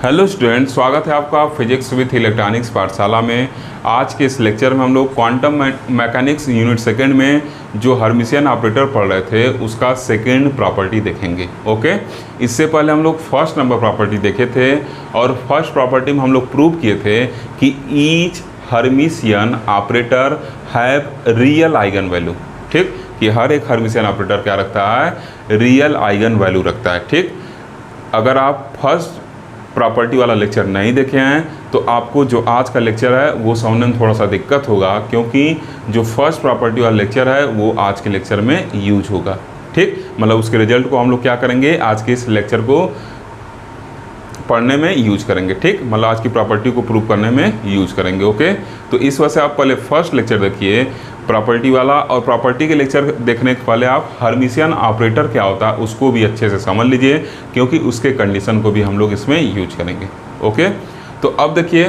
Hello student, स्वागत है आपका फिजिक्स विथ इलेक्ट्रॉनिक्स पाठशाला में। आज के इस लेक्चर में हम लोग क्वांटम मैकेनिक्स यूनिट सेकंड में जो हर्मिशियन ऑपरेटर पढ़ रहे थे उसका सेकंड प्रॉपर्टी देखेंगे। ओके, इससे पहले हम लोग फर्स्ट नंबर प्रॉपर्टी देखे थे और फर्स्ट प्रॉपर्टी में हम लोग प्रूव किए थे कि each Hermitian operator have real eigen value. ठीक, कि हर एक हर्मिशियन ऑपरेटर क्या रखता है, रियल आइगन वैल्यू रखता है। ठीक, अगर आप फर्स्ट प्रॉपर्टी वाला लेक्चर नहीं देखे हैं तो आपको जो आज का लेक्चर है वो समझने में थोड़ा सा दिक्कत होगा, क्योंकि जो फर्स्ट प्रॉपर्टी वाला लेक्चर है वो आज के लेक्चर में यूज होगा। ठीक, मतलब उसके रिजल्ट को हम लोग क्या करेंगे, आज के इस लेक्चर को पढ़ने में यूज करेंगे। ठीक, मतलब आज की प्रॉपर्टी को प्रूव करने में यूज करेंगे। ओके, तो इस वजह से आप पहले फर्स्ट लेक्चर देखिए प्रॉपर्टी वाला, और प्रॉपर्टी के लेक्चर देखने के पहले आप हर्मिशियन ऑपरेटर क्या होता है उसको भी अच्छे से समझ लीजिए, क्योंकि उसके कंडीशन को भी हम लोग इसमें यूज करेंगे। ओके, तो अब देखिए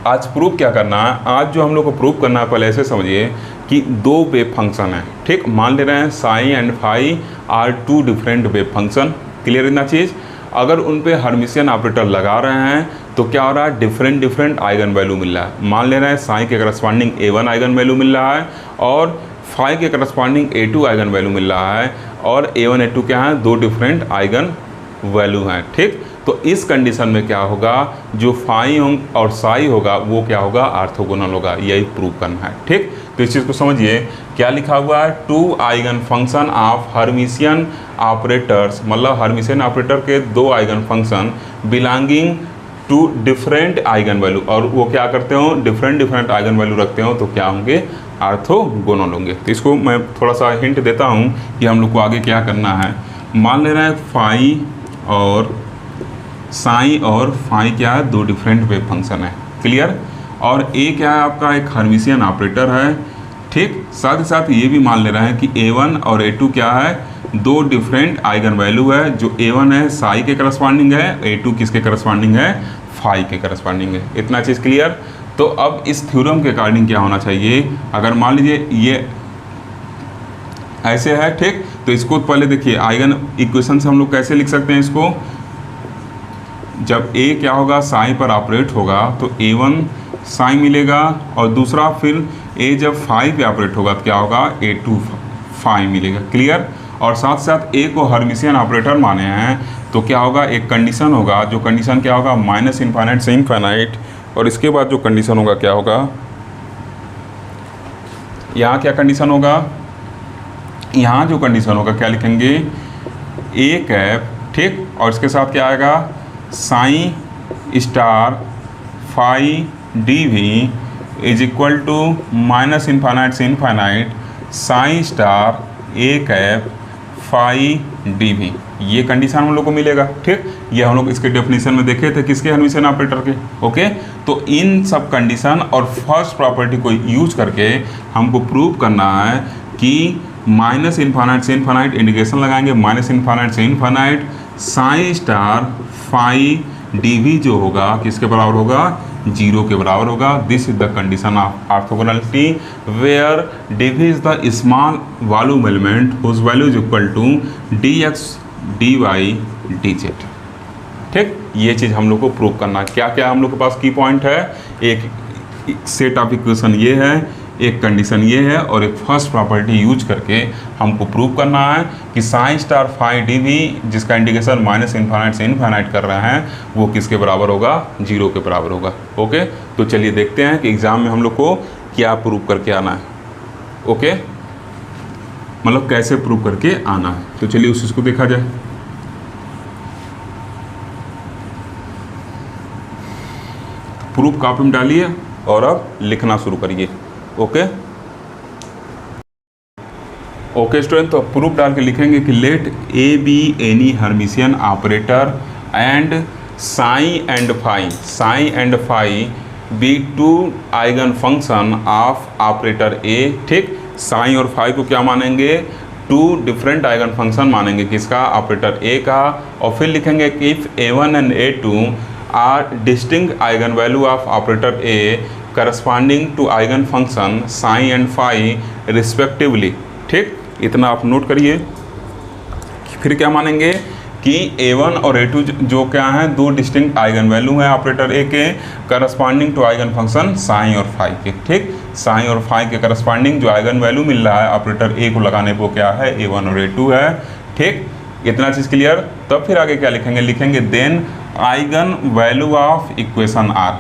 आज प्रूव क्या करना है। आज जो हम लोग को प्रूव करना है, पहले ऐसे समझिए कि दो वेव फंक्शन है। ठीक, मान ले रहे हैं psi and phi are two different wave function. Clear इतना चीज़, अगर उन पे हर्मिशियन ऑपरेटर लगा रहे हैं तो क्या हो रहा है, डिफरेंट आइगन वैल्यू मिल रहा है। मान ले रहे हैं साई के करस्पॉन्डिंग A1 आइगन वैल्यू मिल रहा है और फाई के करस्पॉन्डिंग A2 आइगन वैल्यू मिल रहा है, और A1 A2 क्या है, दो डिफरेंट आइगन वैल्यू हैं। ठीक, तो इस कंडीशन में क्या होगा, जो फाई और साई होगा वो क्या होगा, ऑर्थोगोनल होगा। यही प्रूव करना है। ठीक, तो इस चीज़ को समझिए, क्या लिखा हुआ है, two eigen function of Hermitian operators, मतलब हर्मिशियन ऑपरेटर के दो eigen function belonging to different eigen value, और वो क्या करते हो, डिफरेंट आइगन वैल्यू रखते हो, तो क्या होंगे, ऑर्थोगोनल होंगे। तो इसको मैं थोड़ा सा हिंट देता हूँ कि हम लोग को आगे क्या करना है। मान ले रहे हैं फाई और साई और फाई क्या है, दो डिफरेंट वेव फंक्शन है। क्लियर, और ए क्या है आपका, एक हर्मिशियन ऑपरेटर है। ठीक, साथ ही साथ ये भी मान ले रहे हैं कि A1 और A2 क्या है, दो डिफरेंट आइगन वैल्यू है। जो A1 है साई के करस्पॉन्डिंग है, A2 किसके करस्पॉन्डिंग है, फाई के करस्पॉन्डिंग है। इतना चीज़ क्लियर। तो अब इस थ्योरम के अकॉर्डिंग क्या होना चाहिए, अगर मान लीजिए ये ऐसे है। ठीक, तो इसको पहले देखिए आइगन इक्वेशन से हम लोग कैसे लिख सकते हैं इसको, जब A क्या होगा, साई पर ऑपरेट होगा तो A1 साई मिलेगा, और दूसरा फिर A जब फाई पे ऑपरेट होगा तो क्या होगा, A2 फाई मिलेगा। क्लियर, और साथ साथ A को हर्मिशियन ऑपरेटर माने हैं तो क्या होगा, एक कंडीशन होगा, जो कंडीशन क्या होगा, माइनस इनफाइनाइट से इनफाइनाइट, और इसके बाद जो कंडीशन होगा क्या होगा, यहाँ क्या कंडीशन होगा, यहाँ जो कंडीशन होगा क्या लिखेंगे, A कैप। ठीक, और इसके साथ क्या आएगा, psi star phi D we is equal to minus infinite से infinite psi star A cap phi D we. ये कंडीशन हम लोग को मिलेगा। ठीक, ये हम लोग इसके डेफिनेशन में देखे थे, किसके, हर्मिशियन ऑपरेटर के। ओके, तो इन सब कंडीशन और फर्स्ट प्रॉपर्टी को यूज करके हमको प्रूव करना है कि माइनस इनफाइनाइट से इनफाइनाइट इंटीग्रेशन लगाएंगे, माइनस इनफाइनाइट से infinite psi star phi D v जो होगा किसके बराबर होगा, 0 के बराबर होगा। This is the condition of orthogonality where d we is the small volume element whose value is equal to d x d y d z. ठीक, ये चीज़ हम लोग को प्रूव करना है। क्या क्या हम लोग के पास की पॉइंट है, एक सेट ऑफ इक्वेशन ये है, एक कंडीशन ये है, और एक फर्स्ट प्रॉपर्टी यूज करके हमको प्रूव करना है कि psi star phi D v जिसका इंटीग्रेशन माइनस इनफाइनाइट से इनफाइनाइट कर रहे हैं वो किसके बराबर होगा, 0 के बराबर होगा। ओके, तो चलिए देखते हैं कि एग्ज़ाम में हम लोग को क्या प्रूव करके आना है। ओके, मतलब कैसे प्रूव करके आना है, तो चलिए उस चीज़ को देखा जाए। प्रूफ कॉपी में डालिए और अब लिखना शुरू करिए। ओके ओके स्टूडेंट, तो प्रूफ डाल के लिखेंगे कि let A be any Hermitian operator and psi and phi be two eigen function of operator A. ठीक, साई और फाई को क्या मानेंगे, टू डिफरेंट आइगन फंक्शन मानेंगे, किसका, ऑपरेटर ए का। और फिर लिखेंगे कि if A1 and A2 are distinct eigen value of operator A corresponding to eigen function psi and phi respectively. ठीक, इतना आप नोट करिए। फिर क्या मानेंगे कि A1 और A2 जो क्या हैं, दो डिस्टिंक्ट आइगन वैल्यू हैं ऑपरेटर ए के corresponding to eigen function psi और फाई के। ठीक, साइन और फाई के करस्पॉन्डिंग जो आइगन वैल्यू मिल रहा है ऑपरेटर ए को लगाने पर क्या है, A1 और A2 है। ठीक, इतना चीज़ क्लियर। तब फिर आगे क्या लिखेंगे, लिखेंगे then eigen value of equation are.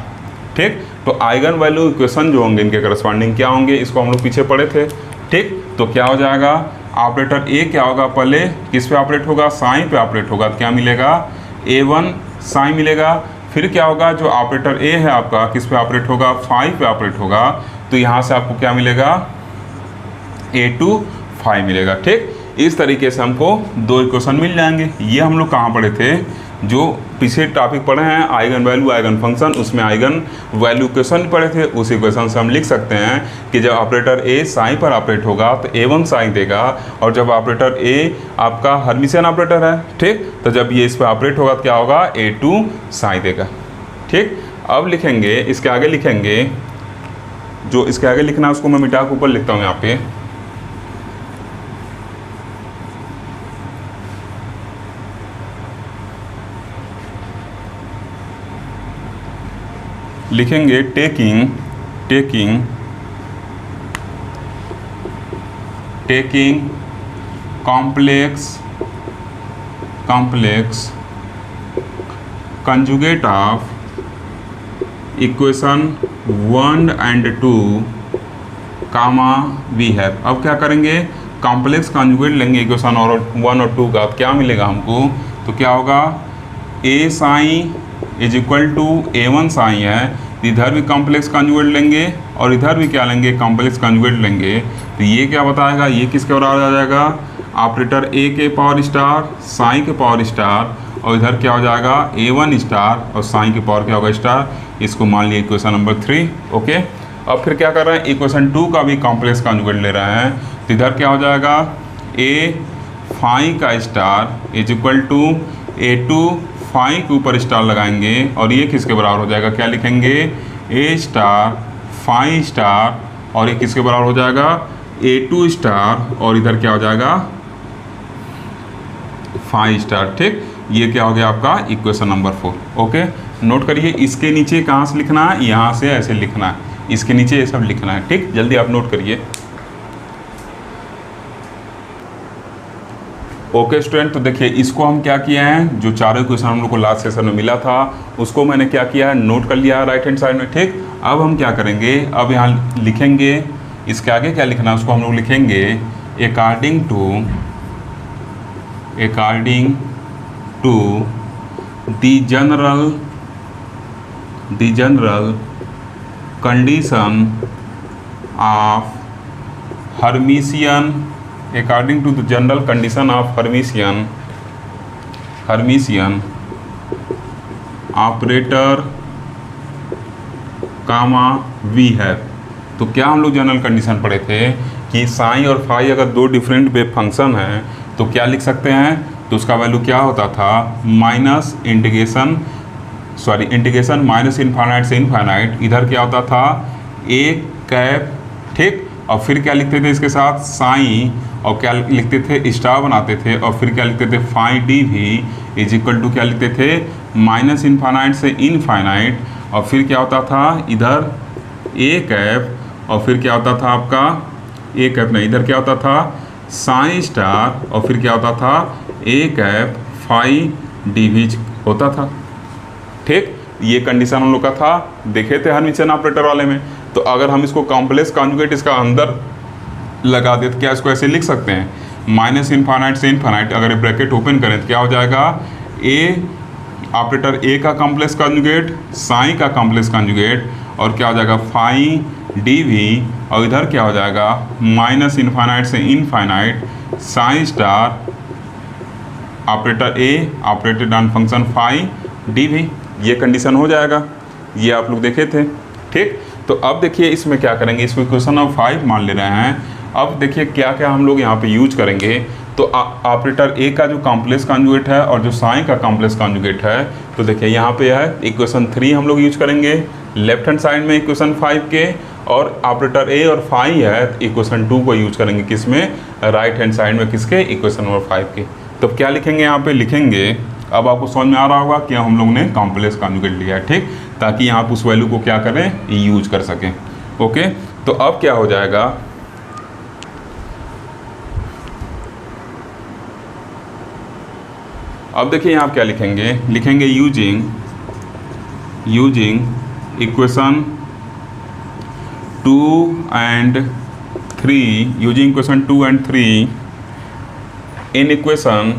ठीक, तो आइगन वैल्यू इक्वेशन जो होंगे इनके करस्पॉन्डिंग क्या होंगे, इसको हम लोग पीछे पढ़े थे। ठीक, तो क्या हो जाएगा, ऑपरेटर ए क्या होगा, पहले किस पे ऑपरेट होगा, साइन पे ऑपरेट होगा, तो क्या मिलेगा, A1 साइन मिलेगा। फिर क्या होगा, जो ऑपरेटर ए है आपका किस पे ऑपरेट होगा, फाई पे ऑपरेट होगा, तो यहाँ से आपको क्या मिलेगा, A2 फाई मिलेगा। ठीक, इस तरीके से हमको दो इक्वेशन मिल जाएंगे। ये हम लोग कहाँ पढ़े थे, जो पीछे टॉपिक पढ़े हैं आइगन वैल्यू आइगन फंक्शन, उसमें आइगन वैल्यू इक्वेशन पढ़े थे। उस इक्वेशन से हम लिख सकते हैं कि जब ऑपरेटर ए साइन पर ऑपरेट होगा तो A1 साइन देगा, और जब ऑपरेटर ए आपका हर्मिशियन ऑपरेटर है, ठीक, तो जब ये इस पर ऑपरेट होगा तो क्या होगा, A2 साइन देगा। ठीक, अब लिखेंगे इसके आगे, लिखेंगे जो इसके आगे लिखना है उसको मैं मिटा के ऊपर लिखता हूँ यहाँ पे। लिखेंगे taking complex conjugate of equation 1 and 2 comma we have. अब क्या करेंगे, कॉम्प्लेक्स कंजुगेट लेंगे इक्वेशन और 1 और 2 का, तो क्या मिलेगा हमको, तो क्या होगा, A psi is equal to A1 psi है, इधर भी कॉम्प्लेक्स कंजुगेट लेंगे और इधर भी क्या लेंगे, कॉम्प्लेक्स कंजुगेट लेंगे, तो ये क्या बताएगा, ये किसके बराबर आ जाएगा, ऑपरेटर ए के पावर स्टार साइन के पावर स्टार, और इधर क्या हो जाएगा, A1 स्टार और साइन की पावर क्या होगा, स्टार। इसको मान लिया इक्वेशन नंबर 3। ओके, अब फिर क्या कर रहे हैं, इक्वेशन 2 का भी कॉम्प्लेक्स कंजुगेट ले रहे हैं, तो इधर क्या हो जाएगा, ए फाइन का star is equal to A2 phi के ऊपर स्टार लगाएंगे, और ये किसके बराबर हो जाएगा, क्या लिखेंगे, ए स्टार फाइन स्टार, और ये किसके बराबर हो जाएगा, A2 स्टार, और इधर क्या हो जाएगा, फाइन स्टार। ठीक, ये क्या हो गया आपका इक्वेशन नंबर 4। ओके, नोट करिए, इसके नीचे कहाँ से लिखना है, यहाँ से ऐसे लिखना है, इसके नीचे ये सब लिखना है। ठीक, जल्दी आप नोट करिए। ओके स्टूडेंट, तो देखिए इसको हम क्या किए हैं, जो चारों क्वेश्चन हम लोग को लास्ट सेशन में मिला था उसको मैंने क्या किया है, नोट कर लिया है राइट हैंड साइड में। ठीक, अब हम क्या करेंगे, अब यहाँ लिखेंगे, इसके आगे क्या लिखना है उसको हम लोग लिखेंगे according to the general condition of Hermitian, according to the general condition of Hermitian operator comma we have. तो क्या हम लोग जनरल कंडीशन पढ़े थे कि साइन और फाई अगर दो डिफरेंट वेव फंक्शन हैं तो क्या लिख सकते हैं, तो उसका वैल्यू क्या होता था, इंटीग्रेशन माइनस इनफाइनाइट से इनफाइनाइट, इधर क्या होता था ए कैप। ठीक, और फिर क्या लिखते थे इसके साथ साइन, और क्या लिखते थे, स्टार बनाते थे, और फिर क्या लिखते थे, फाई डी भी इज इक्वल टू क्या लिखते थे, माइनस इनफाइनाइट से इनफाइनाइट, और फिर क्या होता था इधर ए कैप, और फिर क्या होता था आपका ए कैप नहीं, इधर क्या होता था साइन स्टार, और फिर क्या होता था ए कैप फाई डी भी होता था। ठीक, ये कंडीशन हम लोग का था, देखे थे हर्मिशियन ऑपरेटर वाले में। तो अगर हम इसको कॉम्प्लेक्स कॉन्जुगेट इसका अंदर लगा दे तो क्या इसको ऐसे लिख सकते हैं, माइनस इनफाइनाइट से इनफाइनाइट, अगर ये ब्रैकेट ओपन करें तो क्या हो जाएगा, ए ऑपरेटर ए का कॉम्प्लेक्स कॉन्जुगेट साइन का कॉम्प्लेक्स कॉन्जुगेट, और क्या हो जाएगा फाई डी वी, और इधर क्या हो जाएगा माइनस इनफाइनाइट से infinite psi star operator A operated on function phi D we. ये कंडीशन हो जाएगा, ये आप लोग देखे थे। ठीक, तो अब देखिए इसमें क्या करेंगे, इसको इक्वेशन नंबर 5 मान ले रहे हैं। अब देखिए क्या क्या हम लोग यहाँ पे यूज करेंगे, तो ऑपरेटर ए का जो कॉम्प्लेक्स कॉन्जुगेट है और जो साइन का कॉम्प्लेक्स कॉन्जुगेट है, तो देखिए यहाँ पे है इक्वेशन 3 हम लोग यूज करेंगे लेफ्ट हैंड साइड में इक्वेशन 5 के, और ऑपरेटर ए और फाई है इक्वेशन 2 को यूज करेंगे किस में, राइट हैंड साइड में किसके, इक्वेशन नंबर 5 के। तो क्या लिखेंगे यहाँ पे, लिखेंगे, अब आपको समझ में आ रहा होगा कि हम लोग ने कॉम्प्लेक्स कॉन्जुगेट लिया है, ठीक, ताकि आप उस वैल्यू को क्या करें, यूज कर सकें। ओके, तो अब क्या हो जाएगा, अब देखिए यहाँ क्या लिखेंगे, लिखेंगे using equation 2 and 3, using equation 2 and 3 in equation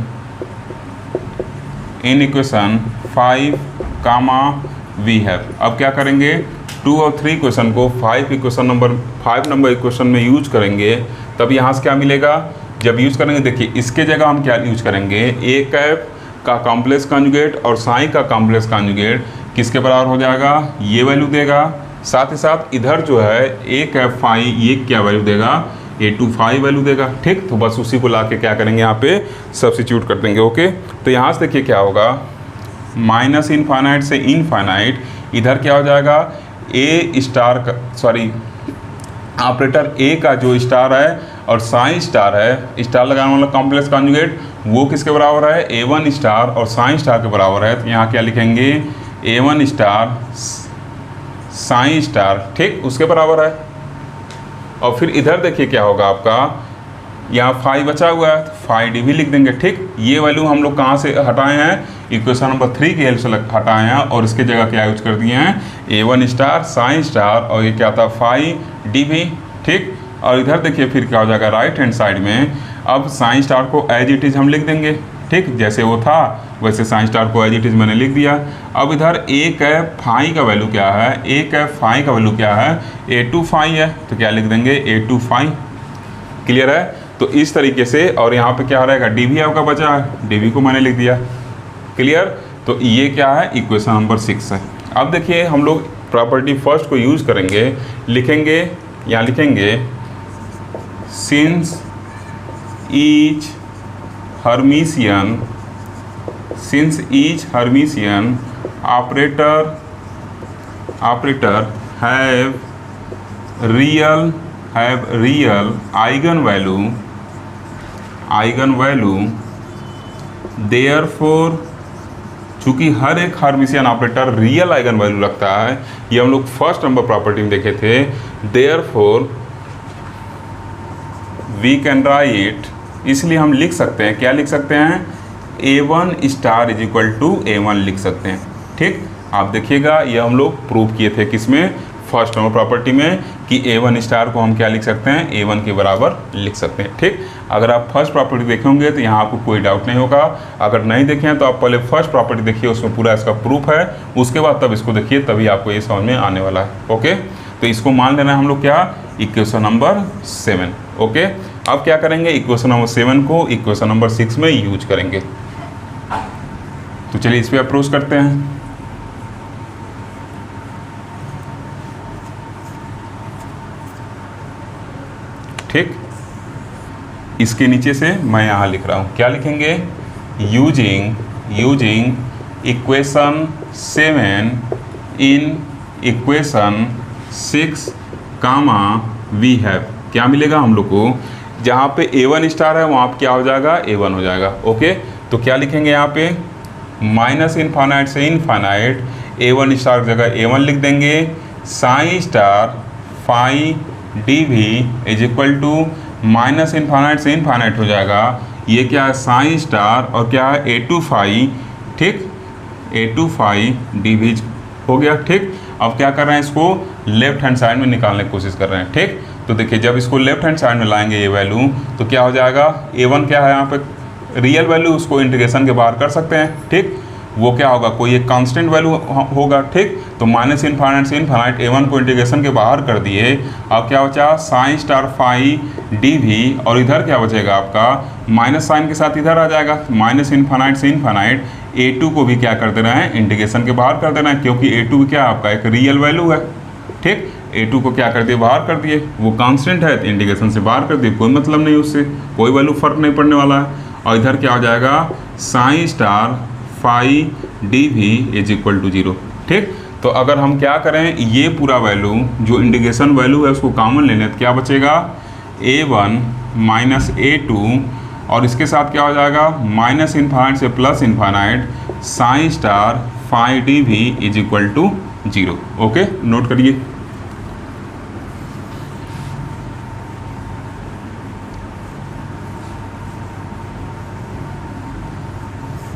5, we have. अब क्या करेंगे, 2 और 3 इक्वेशन को 5 नंबर इक्वेशन में यूज करेंगे, तब यहाँ से क्या मिलेगा, जब यूज करेंगे, देखिए इसके जगह हम क्या यूज करेंगे, ए कैप का कॉम्प्लेक्स कॉन्जुगेट और साई का कॉम्प्लेक्स कॉन्जुगेट किसके बराबर हो जाएगा, ये वैल्यू देगा। साथ ही साथ इधर जो है ए कैप फाई, ये क्या वैल्यू देगा, A25 वैल्यू देगा, ठीक। तो बस उसी को ला के क्या करेंगे, यहाँ पे सब्स्टिट्यूट कर देंगे। ओके, तो यहाँ से देखिए क्या होगा, माइनस इनफाइनाइट से इनफाइनाइट, इधर क्या हो जाएगा, ए स्टार का, सॉरी, ऑपरेटर ए का जो स्टार है और साइन स्टार है, स्टार लगाने वाला कॉम्प्लेक्स कॉन्जुगेट, वो किसके बराबर है, A1 स्टार और साइन स्टार के बराबर है। तो यहाँ क्या लिखेंगे, A1 स्टार साइन स्टार, ठीक, उसके बराबर है। और फिर इधर देखिए क्या होगा आपका, यहाँ फाई बचा हुआ है, तो फाई डी भी लिख देंगे, ठीक। ये वैल्यू हम लोग कहाँ से हटाए हैं, इक्वेशन नंबर 3 की हेल्प से हटाए हैं, और इसके जगह क्या यूज कर दिए हैं, A1 स्टार साइन स्टार, और ये क्या था, फाई डी भी, ठीक। और इधर देखिए फिर क्या हो जाएगा, राइट हैंड साइड में अब साइन स्टार को एज इट इज हम लिख देंगे, ठीक, जैसे वो था वैसे साइन स्टार को एज इट इज मैंने लिख दिया। अब इधर ए कैप फाई का वैल्यू क्या है, ए कैप फाई का वैल्यू क्या है, A25 है, तो क्या लिख देंगे, A25। क्लियर है, तो इस तरीके से। और यहाँ पे क्या रहेगा, डी भी आपका बचा है, डी भी को मैंने लिख दिया। क्लियर, तो ये क्या है, इक्वेशन नंबर 6 है। अब देखिए हम लोग प्रॉपर्टी फर्स्ट को यूज करेंगे, लिखेंगे, यहाँ लिखेंगे since each Hermitian operator have real eigen value therefore, चूँकि हर एक Hermitian operator real eigen value रखता है, ये हम लोग फर्स्ट नंबर प्रॉपर्टी में देखे थे। देयरफॉर वी कैन राइट, इसलिए हम लिख सकते हैं, क्या लिख सकते हैं, A1 star is equal to A1 लिख सकते हैं, ठीक। आप देखिएगा ये हम लोग प्रूव किए थे किसमें, फर्स्ट नंबर प्रॉपर्टी में, कि A1 स्टार को हम क्या लिख सकते हैं, A1 के बराबर लिख सकते हैं, ठीक। अगर आप फर्स्ट प्रॉपर्टी देखेंगे तो यहाँ आपको कोई डाउट नहीं होगा। अगर नहीं देखे हैं तो आप पहले फर्स्ट प्रॉपर्टी देखिए, उसमें पूरा इसका प्रूफ है, उसके बाद तब इसको देखिए, तभी आपको ये समझ में आने वाला है। ओके, तो इसको मान लेना है हम लोग क्या, इक्वेशन नंबर 7। ओके, अब क्या करेंगे, इक्वेशन नंबर 7 को इक्वेशन नंबर 6 में यूज करेंगे। तो चलिए इस पर अप्रोच करते हैं। ठीक, इसके नीचे से मैं यहाँ लिख रहा हूँ, क्या लिखेंगे, using equation 7 in equation 6 comma we have, क्या मिलेगा हम लोग को, जहाँ पे A1 स्टार है वहाँ पे क्या हो जाएगा, A1 हो जाएगा। ओके, तो क्या लिखेंगे यहाँ पे, माइनस इनफाइनाइट से इनफाइनाइट, A1 स्टार की जगह A1 लिख देंगे, साइन स्टार फाई डी भी is equal to minus infinite से इनफाइनाइट हो जाएगा, ये क्या है, साइन स्टार और क्या है, A25, ठीक, A25 डी भी हो गया। ठीक, अब क्या कर रहे हैं, इसको लेफ्ट हैंड साइड में निकालने की कोशिश कर रहे हैं। ठीक, तो देखिए जब इसको लेफ्ट हैंड साइड में लाएंगे ये वैल्यू, तो क्या हो जाएगा, A1 क्या है यहाँ पे रियल वैल्यू, उसको इंटीग्रेशन के बाहर कर सकते हैं। ठीक, वो क्या होगा, कोई एक कांस्टेंट वैल्यू होगा। ठीक, तो माइनस इनफाइनाइट से इनफाइनाइट A1 को इंटीग्रेशन के बाहर कर दिए। अब क्या बचा, साइन स्टार फाई डी भी, और इधर क्या बचेगा आपका, माइनस साइन के साथ इधर आ जाएगा, माइनस इनफाइनाइट से इनफाइनाइट A2 को भी क्या कर देना है, इंटीग्रेशन के बाहर कर देना है, क्योंकि A2 क्या आपका एक रियल वैल्यू है। ठीक, A2 को क्या कर दिए, बाहर कर दिए, वो कांस्टेंट है तो इंटीग्रेशन से बाहर कर दिए, कोई मतलब नहीं, उससे कोई वैल्यू फर्क नहीं पड़ने वाला है। और इधर क्या हो जाएगा, साइन स्टार फाई डी भी इज इक्वल टू 0। ठीक, तो अगर हम क्या करें, ये पूरा वैल्यू जो इंटीग्रेशन वैल्यू है उसको कॉमन लेने, तो क्या बचेगा, A1 माइनस A2 और इसके साथ क्या हो जाएगा, माइनस इन्फाइनाइट से plus infinite psi star phi D भी is equal to 0। Okay, note करिए।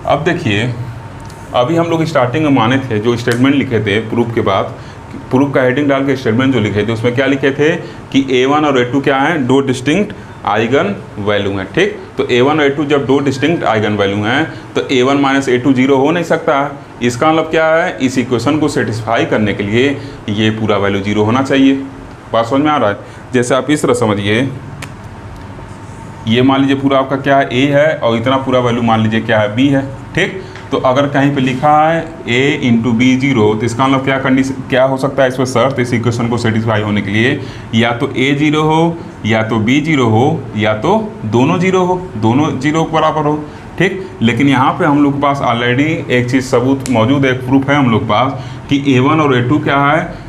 अब देखिए, अभी हम लोग स्टार्टिंग में माने थे, जो स्टेटमेंट लिखे थे प्रूफ के बाद, प्रूफ का हेडिंग डाल के स्टेटमेंट जो लिखे थे उसमें क्या लिखे थे कि A1 और A2 क्या हैं, दो डिस्टिंक्ट आइगन वैल्यू हैं। ठीक, तो A1 और A2 जब दो डिस्टिंक्ट आइगन वैल्यू हैं तो A1 माइनस A2 0 हो नहीं सकता। इसका मतलब क्या है, इस इक्वेशन को सेटिस्फाई करने के लिए ये पूरा वैल्यू 0 होना चाहिए। बात समझ में आ रहा है? जैसे आप इस तरह समझिए, ये मान लीजिए पूरा आपका क्या है, A है, और इतना पूरा वैल्यू मान लीजिए क्या है, B है। ठीक, तो अगर कहीं पे लिखा है A इंटू बी 0, तो इसका मतलब क्या कंडीशन क्या हो सकता है, इस पर शर्त इस इक्वेशन को सेटिस्फाई होने के लिए या तो A 0 हो, या तो B 0 हो, या तो दोनों 0 हो, दोनों 0 के बराबर हो। ठीक, लेकिन यहाँ पे हम लोग के पास ऑलरेडी एक चीज़ सबूत मौजूद है, एक प्रूफ है हम लोग के पास कि A1 और A2 क्या है,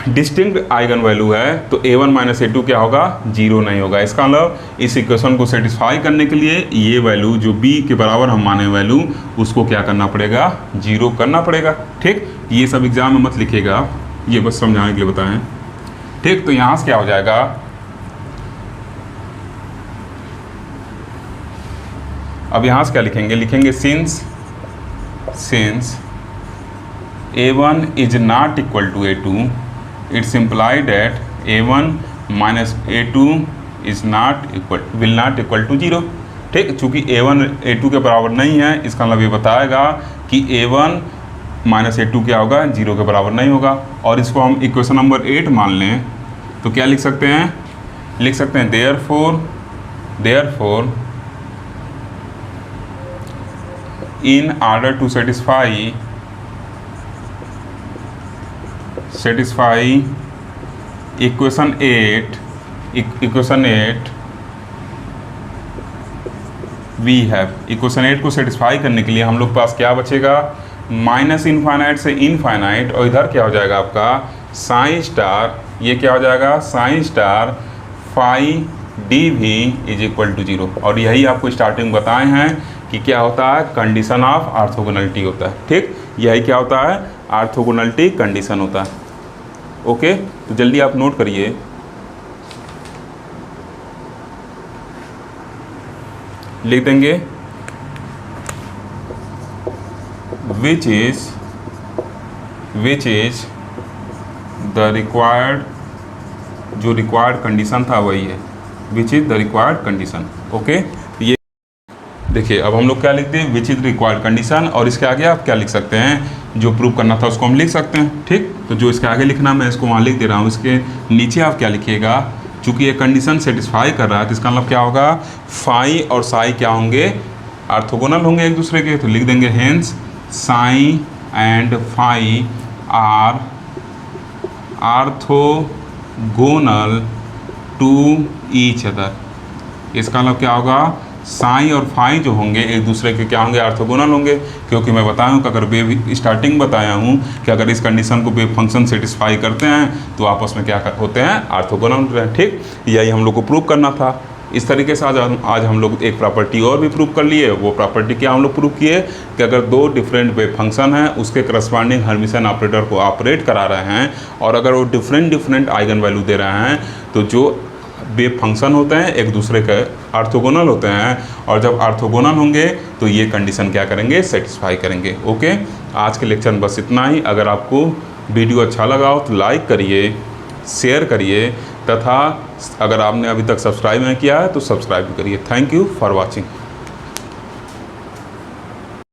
डिस्टिंक्ट आइगन वैल्यू है। तो A1 माइनस A2 क्या होगा, 0 नहीं होगा। इसका मतलब इस इक्वेशन को सेटिस्फाई करने के लिए ये वैल्यू जो B के बराबर हम माने वैल्यू, उसको क्या करना पड़ेगा, 0 करना पड़ेगा। ठीक, ये सब एग्जाम में मत लिखिएगा, ये बस समझाने के लिए बताएं। ठीक, तो यहाँ से क्या हो जाएगा, अब यहाँ से क्या लिखेंगे, लिखेंगे since A1 is not equal to A2, it's implied that A1 minus A2 is will not equal to 0। ठीक, चूँकि A1 A2 के बराबर नहीं है, इसका मतलब ये बताएगा कि A1 माइनस A2 क्या होगा, 0 के बराबर नहीं होगा। और इसको हम इक्वेशन नंबर 8 मान लें तो क्या लिख सकते हैं, लिख सकते हैं therefore in order to satisfy equation 8 we have equation 8 को सेटिस्फाई करने के लिए हम लोग पास क्या बचेगा, माइनस इनफाइनाइट से इनफाइनाइट, और इधर क्या हो जाएगा आपका साइन स्टार, ये क्या हो जाएगा साइन स्टार फाई डी भी इज इक्वल टू 0। और यही आपको स्टार्टिंग बताए हैं कि क्या होता है, कंडीशन ऑफ ऑर्थोगोनलिटी होता है। ठीक, यही क्या होता है, ऑर्थोगोनलिटी कंडीशन होता है। ओके, तो जल्दी आप नोट करिए। लिख देंगे विच इज द रिक्वायर्ड, जो रिक्वायर्ड कंडीशन था वही है, which is the required condition. Okay, ये देखिए, अब हम लोग क्या लिखते हैं, विच इज रिक्वायर्ड कंडीशन, और इसके आगे आप क्या लिख सकते हैं, जो प्रूव करना था उसको हम लिख सकते हैं। ठीक, तो जो इसके आगे लिखना मैं इसको वहाँ लिख दे रहा हूँ, इसके नीचे आप क्या लिखिएगा, चूँकि ये कंडीशन सेटिस्फाई कर रहा है तो इसका मतलब क्या होगा, फाई और साई क्या होंगे, ऑर्थोगोनल होंगे एक दूसरे के। तो लिख देंगे hence psi and phi are orthogonal to each other. इसका मतलब क्या होगा, साई और फाई जो होंगे एक दूसरे के क्या होंगे, ऑर्थोगोनल होंगे। क्योंकि मैं बताया हूँ कि अगर वेव स्टार्टिंग बताया हूँ कि अगर इस कंडीशन को वेव फंक्शन सेटिस्फाई करते हैं तो आपस में क्या होते हैं, ऑर्थोगोनल होते हैं। ठीक, यही हम लोग को प्रूव करना था। इस तरीके से आज हम लोग एक प्रॉपर्टी और भी प्रूव कर लिए। वो प्रॉपर्टी क्या हम लोग प्रूव किए कि अगर दो डिफरेंट वेव फंक्शन हैं उसके करस्पॉन्डिंग हर्मिशियन ऑपरेटर को ऑपरेट करा रहे हैं, और अगर वो डिफरेंट आइगन वैल्यू दे रहे हैं, तो जो वेव फंक्शन होते हैं एक दूसरे के ऑर्थोगोनल होते हैं, और जब ऑर्थोगोनल होंगे तो ये कंडीशन क्या करेंगे, सेटिस्फाई करेंगे। ओके, आज के लेक्चर में बस इतना ही। अगर आपको वीडियो अच्छा लगा हो तो लाइक करिए, शेयर करिए, तथा अगर आपने अभी तक सब्सक्राइब नहीं किया है तो सब्सक्राइब करिए। Thank you for watching.